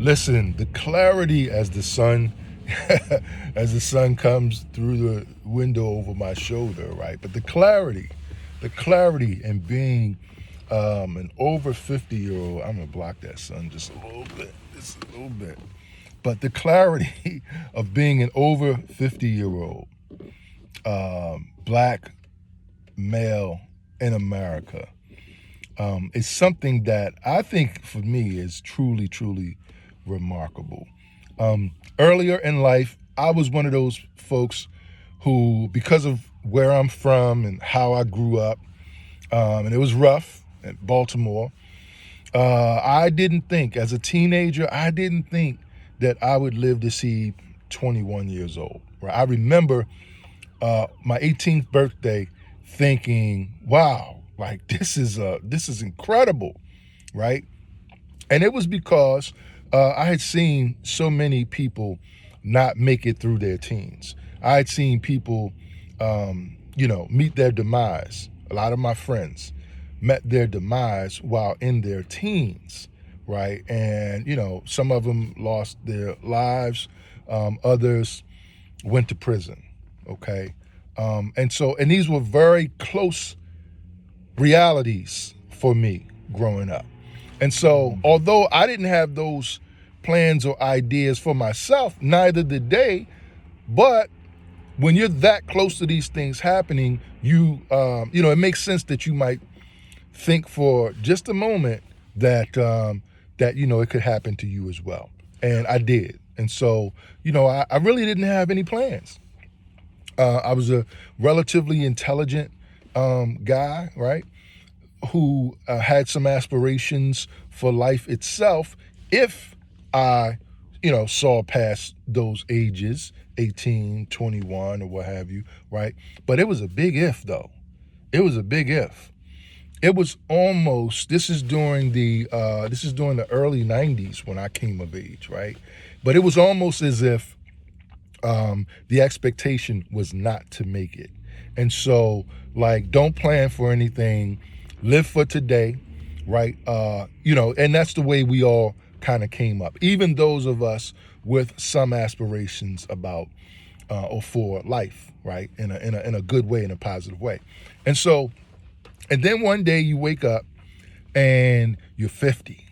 Listen, the clarity as the sun as the sun comes through the window over my shoulder, right? But the clarity in being an over 50-year-old, I'm gonna block that sun just a little bit. But the clarity of being an over 50-year-old black male in America is something that I think for me is truly, truly remarkable. Earlier in life, I was one of those folks who, because of where I'm from and how I grew up, and it was rough in Baltimore, I didn't think, as a teenager, I didn't think that I would live to see 21 years old. Right? I remember my 18th birthday thinking, wow, like this is incredible, right? And it was because I had seen so many people not make it through their teens. I had seen people, meet their demise. A lot of my friends met their demise while in their teens, right? And, some of them lost their lives, others went to prison, okay? And these were very close realities for me growing up. And so, although I didn't have those plans or ideas for myself, neither did they. But when you're that close to these things happening, it makes sense that you might think for just a moment that it could happen to you as well. And I did. And so, I really didn't have any plans. I was a relatively intelligent guy, right? Who had some aspirations for life itself if I, saw past those ages, 18, 21, or what have you, right? But it was a big if, though. It was a big if. It was almost, this is during the early 90s when I came of age, right? But it was almost as if the expectation was not to make it. And so, like, don't plan for anything, live for today, right? And that's the way we all kind of came up, even those of us with some aspirations about or for life, right? In a good way, in a positive way. And so, and then one day you wake up and you're 50,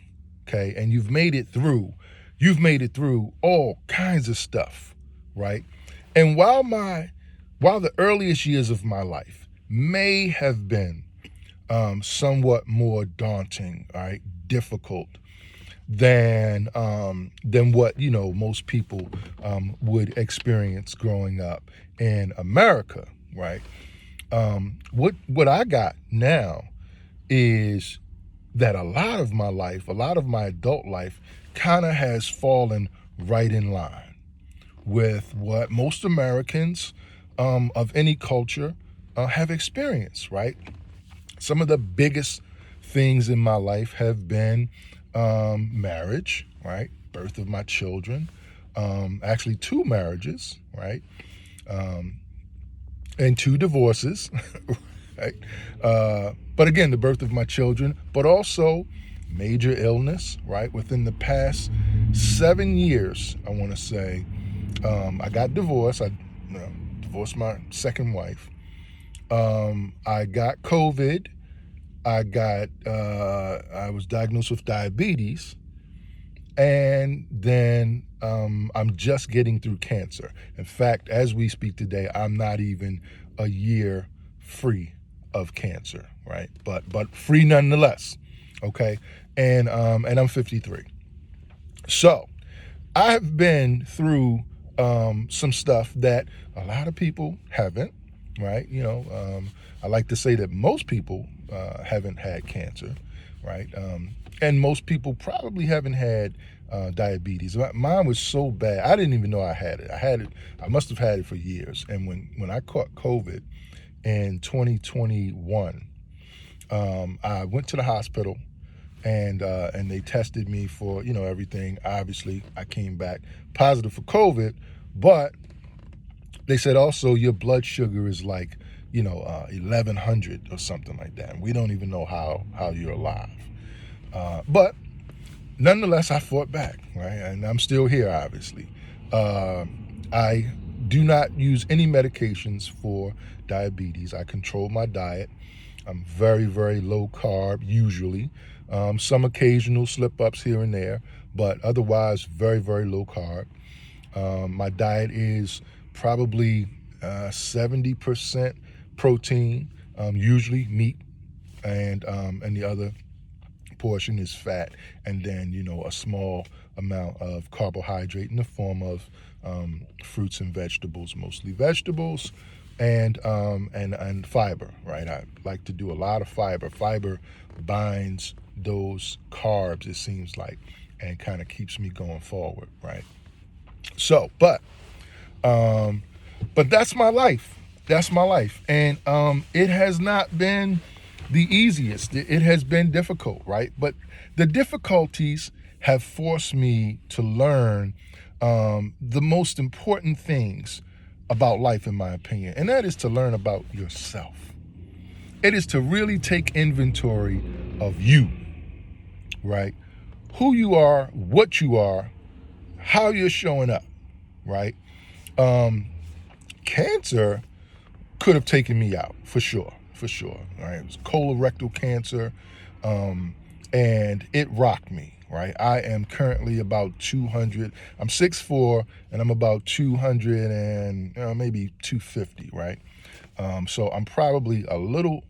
okay? And you've made it through all kinds of stuff, right? And while the earliest years of my life may have been somewhat more daunting, all right, difficult than what most people would experience growing up in America, right? What I got now is that a lot of my adult life kind of has fallen right in line with what most Americans of any culture have experienced, right? Some of the biggest things in my life have been marriage, right? Birth of my children, actually 2 marriages, right? And 2 divorces, right? But again, the birth of my children, but also major illness, right? Within the past 7 years, I want to say, I got divorced. I divorced my second wife. I got COVID. I was diagnosed with diabetes. And then I'm just getting through cancer. In fact, as we speak today, I'm not even a year free of cancer, right? But free nonetheless, okay? And I'm 53. So I have been through some stuff that a lot of people haven't, right? I like to say that most people haven't had cancer, right? And most people probably haven't had diabetes. Mine was so bad, I didn't even know I had it. I must have had it for years. And when I caught COVID in 2021, I went to the hospital and they tested me for everything. Obviously, I came back positive for COVID, but they said also your blood sugar is like 1100 or something like that. And we don't even know how you're alive. But nonetheless, I fought back, right? And I'm still here, obviously. I do not use any medications for diabetes. I control my diet. I'm very, very low carb, usually. Some occasional slip ups here and there, but otherwise, very, very low carb. My diet is probably 70% protein, usually meat, and the other portion is fat, and then a small amount of carbohydrate in the form of fruits and vegetables, mostly vegetables, and fiber. Right, I like to do a lot of fiber. Fiber binds those carbs, it seems like, and kind of keeps me going forward. Right. So, but that's my life. That's my life, and it has not been the easiest. It has been difficult, right? But the difficulties have forced me to learn the most important things about life, in my opinion, and that is to learn about yourself. It is to really take inventory of you, right? Who you are, what you are, how you're showing up, right? Cancer could have taken me out for sure. Right, it was colorectal cancer, and it rocked me. Right, I am currently about 200. I'm 6'4", and I'm about 200 and maybe 250. Right, so I'm probably a little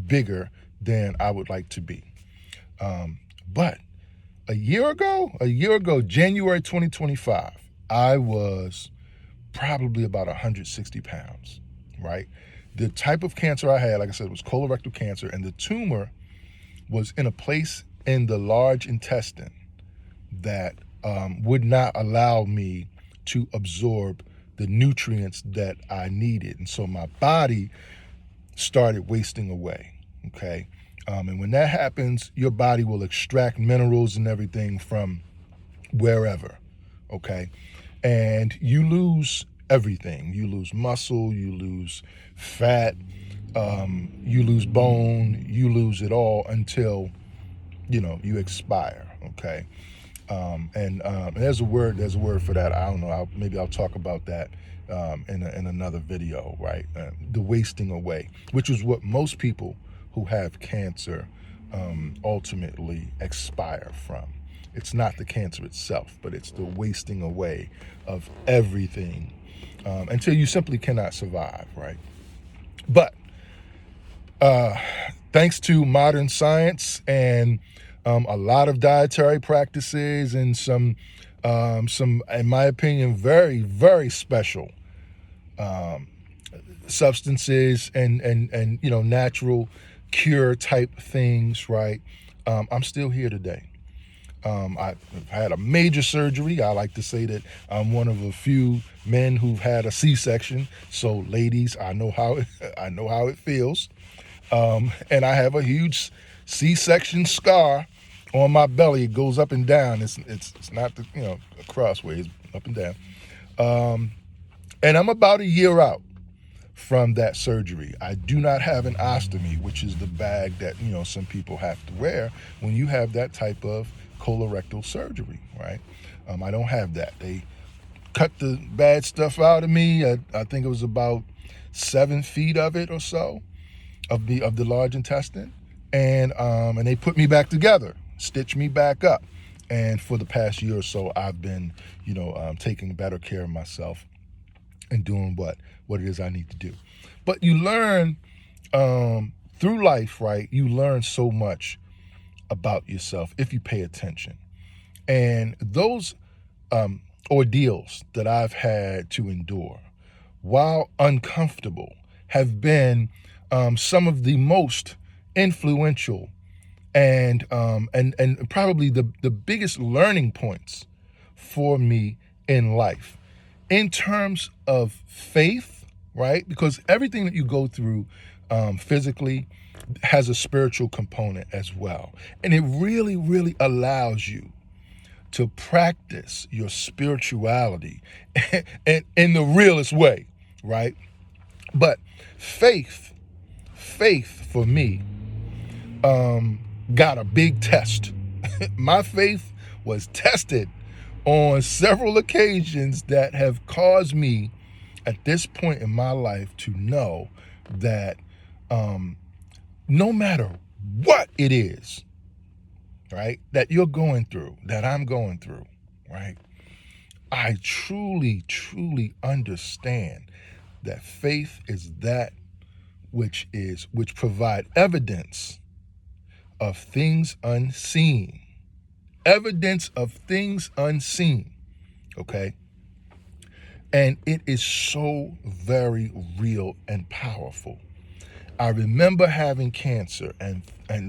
bigger than I would like to be. But a year ago, January 2025, I was probably about 160 pounds. Right. The type of cancer I had, like I said, was colorectal cancer, and the tumor was in a place in the large intestine that would not allow me to absorb the nutrients that I needed. And so my body started wasting away, okay? And when that happens, your body will extract minerals and everything from wherever, okay? And you lose everything. You lose muscle, you lose fat, you lose bone, you lose it all until you expire. Okay, and there's a word for that. I don't know. Maybe I'll talk about that in another video. Right, the wasting away, which is what most people who have cancer ultimately expire from. It's not the cancer itself, but it's the wasting away of everything until you simply cannot survive, right? But thanks to modern science and a lot of dietary practices and some, in my opinion, very, very special substances and natural cure type things, right? I'm still here today. I've had a major surgery. I like to say that I'm one of a few men who've had a C-section. So, ladies, I know how it feels. And I have a huge C-section scar on my belly. It goes up and down. It's not a crossways, up and down. And I'm about a year out from that surgery. I do not have an ostomy, which is the bag that some people have to wear when you have that type of colorectal surgery, right? I don't have that. They cut the bad stuff out of me. I think it was about 7 feet of it or so of the large intestine, and they put me back together, stitched me back up. And for the past year or so, I've been taking better care of myself and doing what it is I need to do. But you learn through life, right? You learn so much about yourself if you pay attention. And those ordeals that I've had to endure, while uncomfortable, have been some of the most influential and probably the biggest learning points for me in life in terms of faith, right? Because everything that you go through physically has a spiritual component as well. And it really, really allows you to practice your spirituality and in the realest way, right? But faith for me got a big test. My faith was tested on several occasions that have caused me at this point in my life to know that no matter what it is, right, that you're going through, that I'm going through, right, I truly, truly understand that faith is that which provide evidence of things unseen. Evidence of things unseen. Okay? And it is so very real and powerful. I remember having cancer and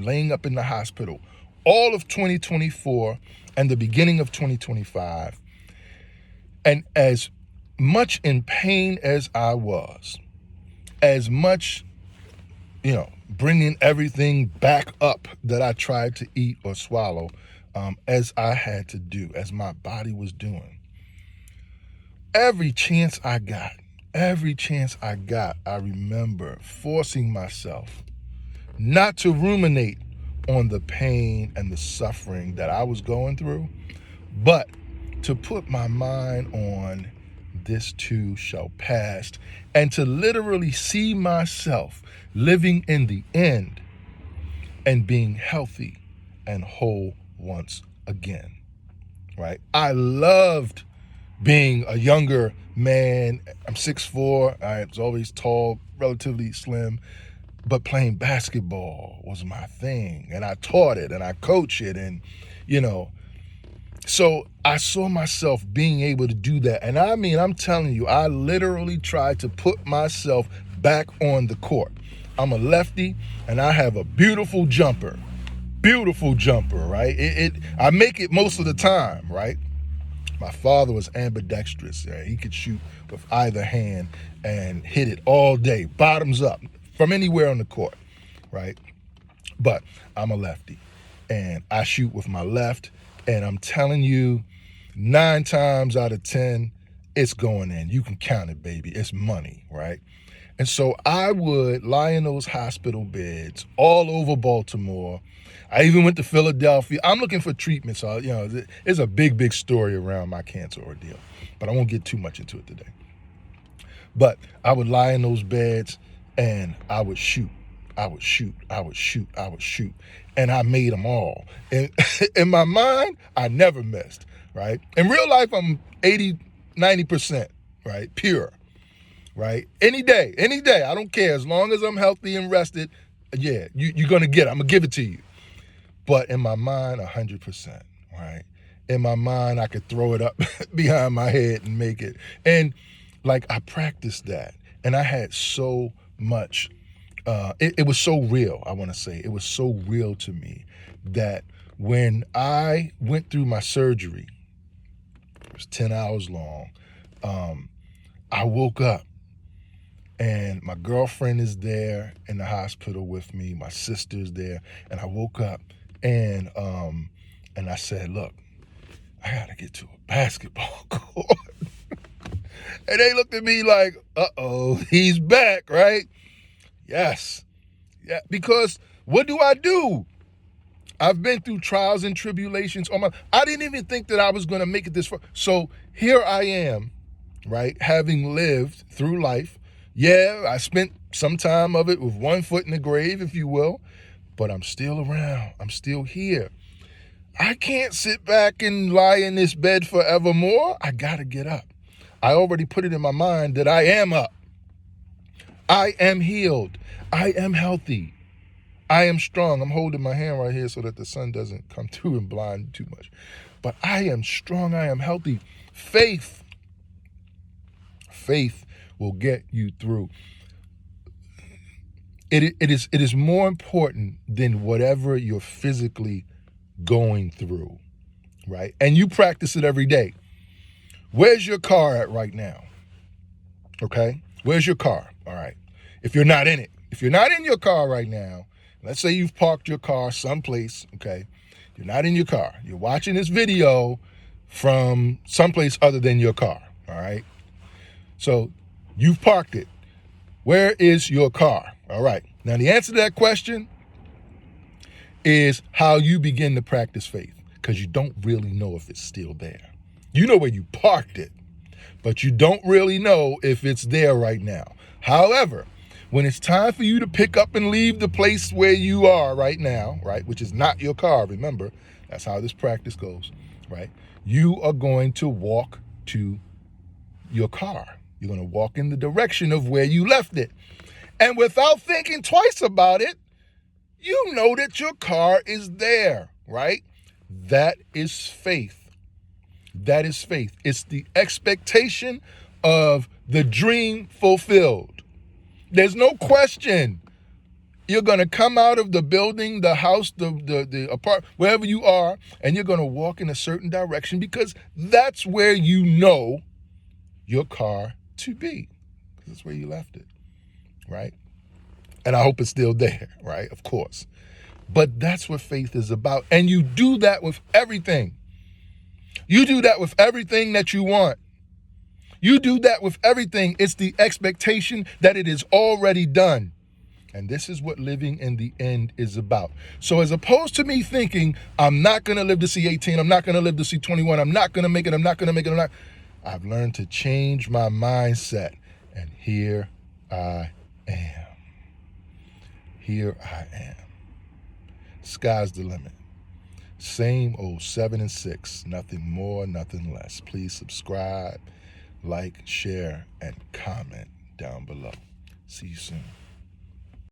laying up in the hospital all of 2024 and the beginning of 2025. And as much in pain as I was, as much, bringing everything back up that I tried to eat or swallow, as I had to do, as my body was doing, every chance I got, I remember forcing myself not to ruminate on the pain and the suffering that I was going through, but to put my mind on this too shall pass, and to literally see myself living in the end and being healthy and whole once again, right? I loved being a younger man. I'm 6'4", I was always tall, relatively slim, but playing basketball was my thing, and I taught it and I coached it, and so I saw myself being able to do that. And I mean, I'm telling you, I literally tried to put myself back on the court. I'm a lefty and I have a beautiful jumper, right? I make it most of the time, right? My father was ambidextrous. He could shoot with either hand and hit it all day, bottoms up, from anywhere on the court, right? But I'm a lefty and I shoot with my left. And I'm telling you, 9 times out of 10, it's going in. You can count it, baby. It's money, right? And so I would lie in those hospital beds all over Baltimore. I even went to Philadelphia. I'm looking for treatment. So, there's a big, big story around my cancer ordeal. But I won't get too much into it today. But I would lie in those beds and I would shoot. And I made them all. And in my mind, I never missed, right? In real life, I'm 80, 90%, right? Pure, right? Any day, I don't care. As long as I'm healthy and rested, yeah, you're going to get it. I'm going to give it to you. But in my mind, 100%, right? In my mind, I could throw it up behind my head and make it. And I practiced that. And I had so much. It was so real, I want to say. It was so real to me that when I went through my surgery, it was 10 hours long, I woke up and my girlfriend is there in the hospital with me, my sister's there, and I woke up and I said, look, I got to get to a basketball court. And they looked at me like, uh-oh, he's back, right? Yes. Yeah, because what do? I've been through trials and tribulations. I didn't even think that I was going to make it this far. So here I am, right, having lived through life. Yeah, I spent some time of it with one foot in the grave, if you will, but I'm still around. I'm still here. I can't sit back and lie in this bed forevermore. I got to get up. I already put it in my mind that I am up. I am healed. I am healthy. I am strong. I'm holding my hand right here so that the sun doesn't come through and blind too much. But I am strong. I am healthy. Faith will get you through. It is more important than whatever you're physically going through, right? And you practice it every day. Where's your car at right now? Okay? Where's your car? All right. If you're not in it, if you're not in your car right now, let's say you've parked your car someplace, okay? You're not in your car. You're watching this video from someplace other than your car, all right? So you've parked it. Where is your car? All right. Now the answer to that question is how you begin to practice faith. because you don't really know if it's still there. You know where you parked it, but you don't really know if it's there right now. However, when it's time for you to pick up and leave the place where you are right now, right, which is not your car, remember, that's how this practice goes, right? You are going to walk to your car. You're going to walk in the direction of where you left it. And without thinking twice about it, you know that your car is there, right? That is faith. That is faith. It's the expectation of the dream fulfilled. There's no question. You're going to come out of the building, the house, the apartment, wherever you are, and you're going to walk in a certain direction because that's where you know your car to be. Because that's where you left it, right? And I hope it's still there, right? Of course. But that's what faith is about. And you do that with everything. You do that with everything that you want. You do that with everything. It's the expectation that it is already done. And this is what living in the end is about. So as opposed to me thinking, I'm not going to live to see 18, I'm not going to live to see 21, I'm not going to make it, I've learned to change my mindset. And here I am. Here I am. Sky's the limit. Same old 7 and 6, nothing more, nothing less. Please subscribe, like, share, and comment down below. See you soon.